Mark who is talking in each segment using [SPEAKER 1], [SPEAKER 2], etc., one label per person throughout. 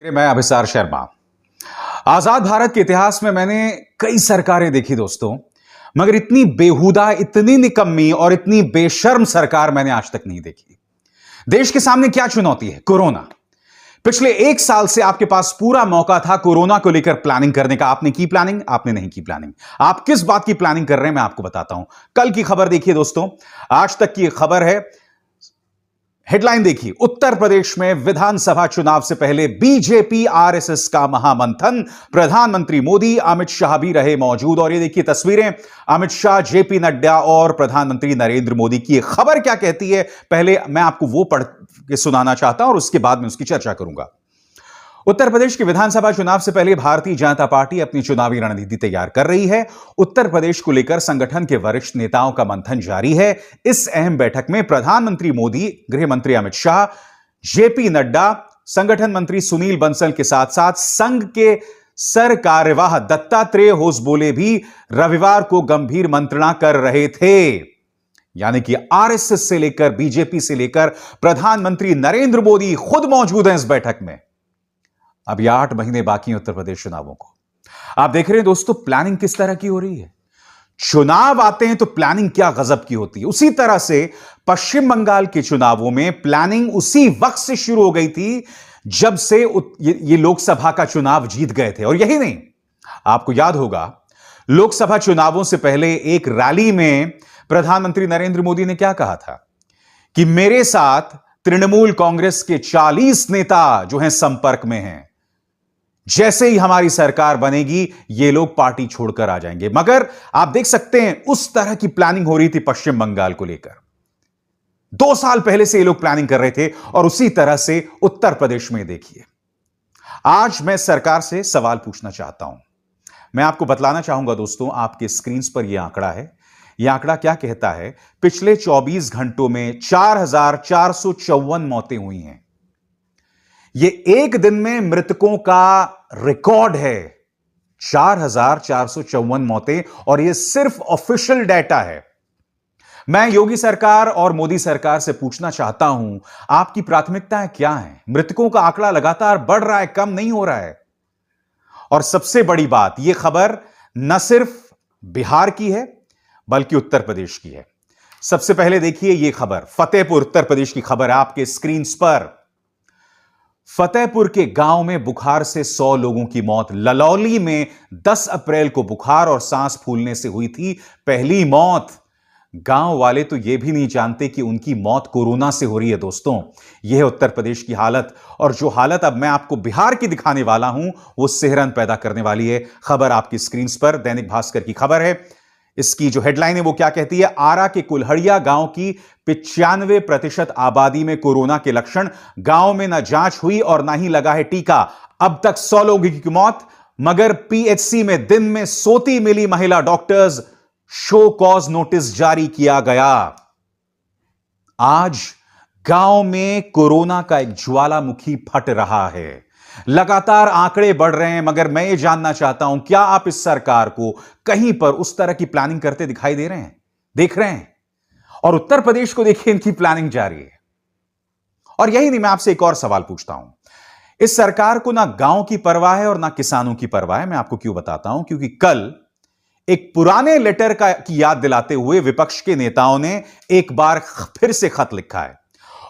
[SPEAKER 1] मैं अभिसार शर्मा। आजाद भारत के इतिहास में मैंने कई सरकारें देखी दोस्तों, मगर इतनी बेहुदा, इतनी निकम्मी और इतनी बेशर्म सरकार मैंने आज तक नहीं देखी। देश के सामने क्या चुनौती है? कोरोना। पिछले एक साल से आपके पास पूरा मौका था कोरोना को लेकर प्लानिंग करने का। आपने की प्लानिंग? आपने नहीं की प्लानिंग। आप किस बात की प्लानिंग कर रहे हैं मैं आपको बताता हूं। कल की खबर देखिए दोस्तों, आज तक की खबर है। हेडलाइन देखिए, उत्तर प्रदेश में विधानसभा चुनाव से पहले बीजेपी आरएसएस का महामंथन, प्रधानमंत्री मोदी, अमित शाह भी रहे मौजूद। और ये देखिए तस्वीरें, अमित शाह, जेपी नड्डा और प्रधानमंत्री नरेंद्र मोदी की। खबर क्या कहती है, पहले मैं आपको वो पढ़ के सुनाना चाहता हूं और उसके बाद में उसकी चर्चा करूंगा। उत्तर प्रदेश के विधानसभा चुनाव से पहले भारतीय जनता पार्टी अपनी चुनावी रणनीति तैयार कर रही है। उत्तर प्रदेश को लेकर संगठन के वरिष्ठ नेताओं का मंथन जारी है। इस अहम बैठक में प्रधानमंत्री मोदी, गृह मंत्री अमित शाह, जेपी नड्डा, संगठन मंत्री सुनील बंसल के साथ साथ संघ के सर कार्यवाह दत्तात्रेय होसबोले भी रविवार को गंभीर मंत्रणा कर रहे थे। यानी कि आरएसएस से लेकर बीजेपी से लेकर प्रधानमंत्री नरेंद्र मोदी खुद मौजूद हैं इस बैठक में। अब ये 8 महीने बाकी हैं उत्तर प्रदेश चुनावों को। आप देख रहे हैं दोस्तों, प्लानिंग किस तरह की हो रही है। चुनाव आते हैं तो प्लानिंग क्या गजब की होती है। उसी तरह से पश्चिम बंगाल के चुनावों में प्लानिंग उसी वक्त से शुरू हो गई थी जब से ये लोकसभा का चुनाव जीत गए थे। और यही नहीं, आपको याद होगा लोकसभा चुनावों से पहले एक रैली में प्रधानमंत्री नरेंद्र मोदी ने क्या कहा था कि मेरे साथ तृणमूल कांग्रेस के 40 नेता जो हैं संपर्क में हैं, जैसे ही हमारी सरकार बनेगी ये लोग पार्टी छोड़कर आ जाएंगे। मगर आप देख सकते हैं उस तरह की प्लानिंग हो रही थी पश्चिम बंगाल को लेकर। 2 साल पहले से ये लोग प्लानिंग कर रहे थे और उसी तरह से उत्तर प्रदेश में देखिए। आज मैं सरकार से सवाल पूछना चाहता हूं। मैं आपको बतलाना चाहूंगा दोस्तों, आपके स्क्रीन पर यह आंकड़ा है। यह आंकड़ा क्या कहता है? पिछले 24 घंटों में 4,454 मौतें हुई हैं। यह एक दिन में मृतकों का रिकॉर्ड है। 4,454 मौतें, और यह सिर्फ ऑफिशियल डाटा है। मैं योगी सरकार और मोदी सरकार से पूछना चाहता हूं, आपकी प्राथमिकताएं क्या हैं? मृतकों का आंकड़ा लगातार बढ़ रहा है, कम नहीं हो रहा है। और सबसे बड़ी बात, यह खबर न सिर्फ बिहार की है बल्कि उत्तर प्रदेश की है। सबसे पहले देखिए यह खबर, फतेहपुर उत्तर प्रदेश की खबर है आपके स्क्रीन पर। फतेहपुर के गांव में बुखार से 100 लोगों की मौत। ललौली में 10 अप्रैल को बुखार और सांस फूलने से हुई थी पहली मौत। गांव वाले तो यह भी नहीं जानते कि उनकी मौत कोरोना से हो रही है दोस्तों। यह है उत्तर प्रदेश की हालत। और जो हालत अब मैं आपको बिहार की दिखाने वाला हूं वो सिहरन पैदा करने वाली है। खबर आपकी स्क्रीन पर दैनिक भास्कर की खबर है। इसकी जो हेडलाइन है वो क्या कहती है? आरा के कुल्हड़िया गांव की 95% आबादी में कोरोना के लक्षण। गांव में न जांच हुई और ना ही लगा है टीका। अब तक 100 लोगों की मौत, मगर पीएचसी में दिन में सोती मिली महिला डॉक्टर्स। शो कॉज नोटिस जारी किया गया। आज गांव में कोरोना का एक ज्वालामुखी फट रहा है। लगातार आंकड़े बढ़ रहे हैं, मगर मैं ये जानना चाहता हूं, क्या आप इस सरकार को कहीं पर उस तरह की प्लानिंग करते दिखाई दे रहे हैं? देख रहे हैं? और उत्तर प्रदेश को देखिए, इनकी प्लानिंग जारी है। और यही नहीं, मैं आपसे एक और सवाल पूछता हूं। इस सरकार को ना गांव की परवाह है और ना किसानों की परवाह है। मैं आपको क्यों बताता हूं, क्योंकि कल एक पुराने लेटर की याद दिलाते हुए विपक्ष के नेताओं ने एक बार फिर से खत लिखा है।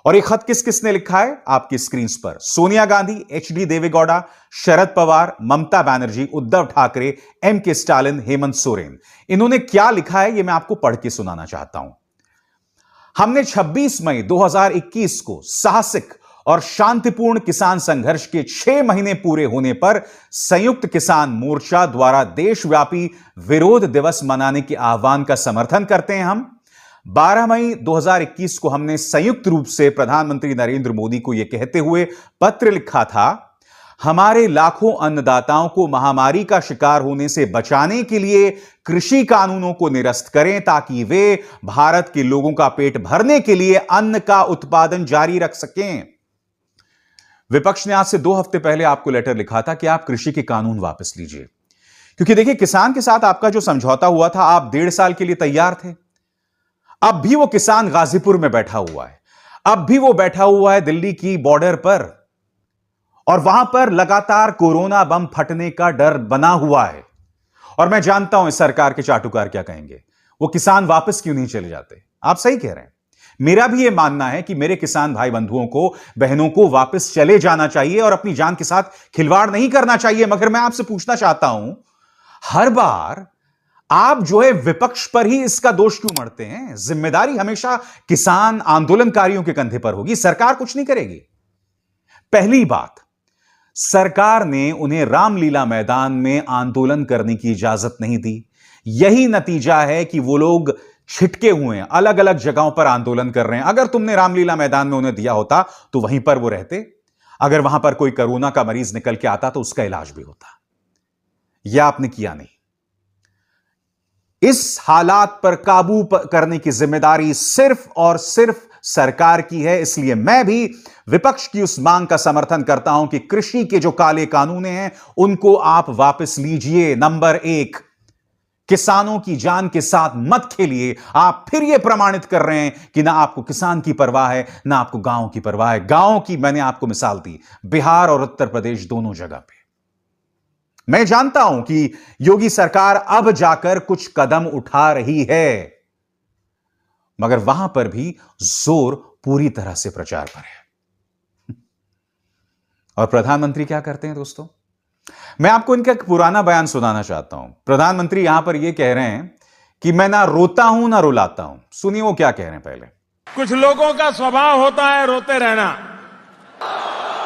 [SPEAKER 1] और ये खत किस किस ने लिखा है? आपकी स्क्रीन पर Sonia Gandhi, HD Deve Gowda, Sharad Pawar, Mamata Banerjee, Uddhav Thackeray, MK Stalin, Hemant Soren. इन्होंने क्या लिखा है ये मैं आपको पढ़ के सुनाना चाहता हूं। हमने 26 मई 2021 को साहसिक और शांतिपूर्ण किसान संघर्ष के 6 महीने पूरे होने पर संयुक्त किसान मोर्चा द्वारा देशव्यापी विरोध दिवस मनाने के आह्वान का समर्थन करते हैं। हम 12 मई 2021 को हमने संयुक्त रूप से प्रधानमंत्री नरेंद्र मोदी को यह कहते हुए पत्र लिखा था, हमारे लाखों अन्नदाताओं को महामारी का शिकार होने से बचाने के लिए कृषि कानूनों को निरस्त करें ताकि वे भारत के लोगों का पेट भरने के लिए अन्न का उत्पादन जारी रख सकें। विपक्ष ने आज से 2 हफ्ते पहले आपको लेटर लिखा था कि आप कृषि के कानून वापस लीजिए, क्योंकि देखिए किसान के साथ आपका जो समझौता हुआ था, आप 1.5 साल के लिए तैयार थे। अब भी वो किसान गाजीपुर में बैठा हुआ है, अब भी वो बैठा हुआ है दिल्ली की बॉर्डर पर, और वहां पर लगातार कोरोना बम फटने का डर बना हुआ है। और मैं जानता हूं इस सरकार के चाटुकार क्या कहेंगे, वो किसान वापस क्यों नहीं चले जाते। आप सही कह रहे हैं, मेरा भी यह मानना है कि मेरे किसान भाई बंधुओं को, बहनों को वापस चले जाना चाहिए और अपनी जान के साथ खिलवाड़ नहीं करना चाहिए। मगर मैं आपसे पूछना चाहता हूं, हर बार आप जो है विपक्ष पर ही इसका दोष क्यों मढ़ते हैं? जिम्मेदारी हमेशा किसान आंदोलनकारियों के कंधे पर होगी, सरकार कुछ नहीं करेगी। पहली बात, सरकार ने उन्हें रामलीला मैदान में आंदोलन करने की इजाजत नहीं दी। यही नतीजा है कि वो लोग छिटके हुए हैं, अलग अलग जगहों पर आंदोलन कर रहे हैं। अगर तुमने रामलीला मैदान में उन्हें दिया होता तो वहीं पर वो रहते। अगर वहां पर कोई कोरोना का मरीज निकल के आता तो उसका इलाज भी होता। यह आपने किया नहीं। इस हालात पर काबू करने की जिम्मेदारी सिर्फ और सिर्फ सरकार की है। इसलिए मैं भी विपक्ष की उस मांग का समर्थन करता हूं कि कृषि के जो काले कानून हैं उनको आप वापस लीजिए। नंबर एक, किसानों की जान के साथ मत खेलिए। आप फिर यह प्रमाणित कर रहे हैं कि ना आपको किसान की परवाह है, ना आपको गांव की परवाह है। गांव की मैंने आपको मिसाल दी, बिहार और उत्तर प्रदेश दोनों जगह पे। मैं जानता हूं कि योगी सरकार अब जाकर कुछ कदम उठा रही है, मगर वहां पर भी जोर पूरी तरह से प्रचार पर है। और प्रधानमंत्री क्या करते हैं दोस्तों? मैं आपको इनका एक पुराना बयान सुनाना चाहता हूं। प्रधानमंत्री यहां पर यह कह रहे हैं कि मैं ना रोता हूं ना रुलाता हूं। सुनिए वो क्या कह रहे हैं। पहले,
[SPEAKER 2] कुछ लोगों का स्वभाव होता है रोते रहना।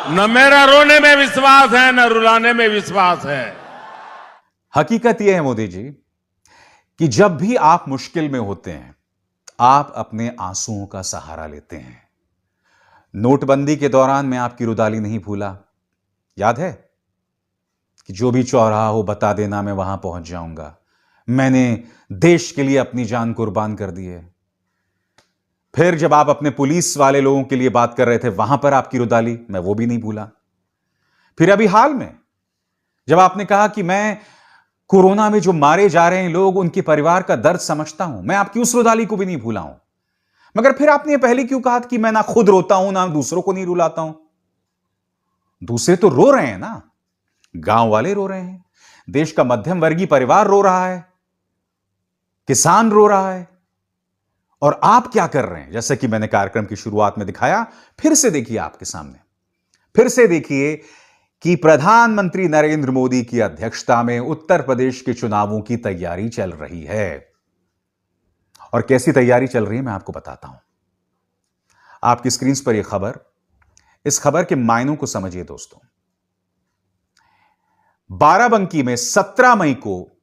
[SPEAKER 2] न मेरा रोने में विश्वास है, न रुलाने में विश्वास है।
[SPEAKER 1] हकीकत यह है मोदी जी कि जब भी आप मुश्किल में होते हैं, आप अपने आंसुओं का सहारा लेते हैं। नोटबंदी के दौरान मैं आपकी रुदाली नहीं भूला। याद है कि जो भी चौराहा हो बता देना, मैं वहां पहुंच जाऊंगा। मैंने देश के लिए अपनी जान कुर्बान कर दी है। फिर जब आप अपने पुलिस वाले लोगों के लिए बात कर रहे थे, वहां पर आपकी रुदाली, मैं वो भी नहीं भूला। फिर अभी हाल में जब आपने कहा कि मैं कोरोना में जो मारे जा रहे हैं लोग, उनके परिवार का दर्द समझता हूं, मैं आपकी उस रुदाली को भी नहीं भूला हूं। मगर फिर आपने पहले क्यों कहा कि मैं ना खुद रोता हूं ना दूसरों को नहीं रुलाता हूं? दूसरे तो रो रहे हैं ना, गांव वाले रो रहे हैं, देश का मध्यम वर्गीय परिवार रो रहा है, किसान रो रहा है। और आप क्या कर रहे हैं? जैसे कि मैंने कार्यक्रम की शुरुआत में दिखाया, फिर से देखिए आपके सामने, फिर से देखिए कि प्रधानमंत्री नरेंद्र मोदी की अध्यक्षता में उत्तर प्रदेश के चुनावों की तैयारी चल रही है। और कैसी तैयारी चल रही है मैं आपको बताता हूं। आपकी स्क्रीन पर यह खबर, इस खबर के मायनों को समझिए दोस्तों। बाराबंकी में 17 मई को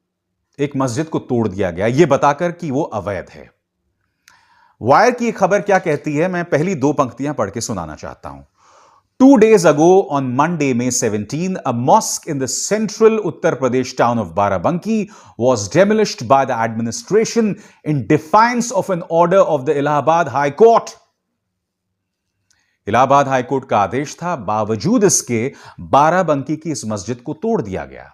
[SPEAKER 1] एक मस्जिद को तोड़ दिया गया, यह बताकर कि वो अवैध है। वायर की खबर क्या कहती है, मैं पहली दो पंक्तियां पढ़ के सुनाना चाहता हूं। 2 days ago, on Monday, May 17, a mosque in the central Uttar Pradesh town of Barabanki was demolished by the administration in defiance of an order of the Allahabad High Court. Allahabad high court का आदेश था, बावजूद इसके बाराबंकी की इस मस्जिद को तोड़ दिया गया।